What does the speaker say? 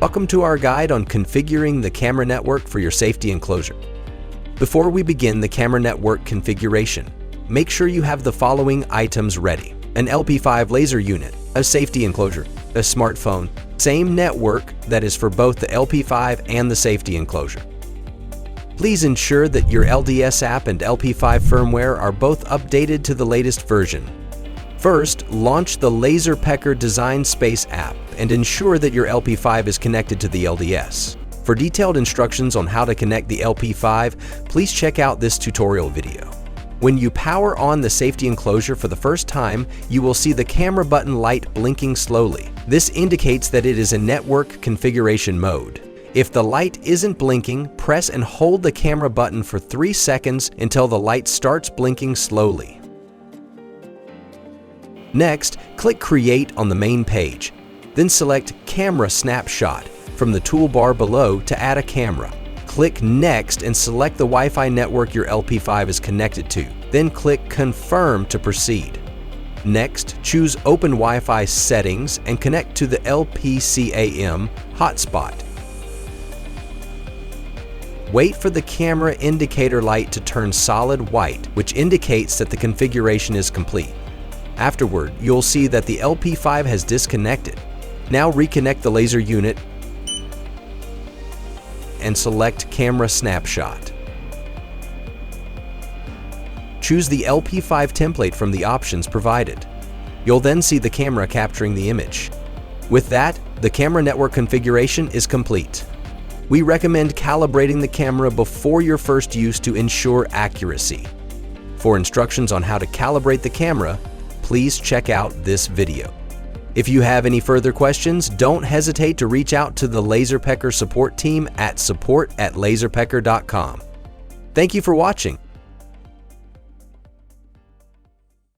Welcome to our guide on configuring the camera network for your safety enclosure. Before we begin the camera network configuration, make sure you have the following items ready: an LP5 laser unit, a safety enclosure, a smartphone, same network that is for both the LP5 and the safety enclosure. Please ensure that your LDS app and LP5 firmware are both updated to the latest version. First, launch the LaserPecker Design Space app and ensure that your LP5 is connected to the LDS. For detailed instructions on how to connect the LP5, please check out this tutorial video. When you power on the safety enclosure for the first time, you will see the camera button light blinking slowly. This indicates that it is in network configuration mode. If the light isn't blinking, press and hold the camera button for 3 seconds until the light starts blinking slowly. Next, click Create on the main page. Then select Camera Snapshot from the toolbar below to add a camera. Click Next and select the Wi-Fi network your LP5 is connected to. Then click Confirm to proceed. Next, choose Open Wi-Fi Settings and connect to the LPCAM hotspot. Wait for the camera indicator light to turn solid white, which indicates that the configuration is complete. Afterward, you'll see that the LP5 has disconnected. Now reconnect the laser unit and select Camera Snapshot. Choose the LP5 template from the options provided. You'll then see the camera capturing the image. With that, the camera network configuration is complete. We recommend calibrating the camera before your first use to ensure accuracy. For instructions on how to calibrate the camera, please check out this video. If you have any further questions, don't hesitate to reach out to the LaserPecker support team at support@laserpecker.com. Thank you for watching.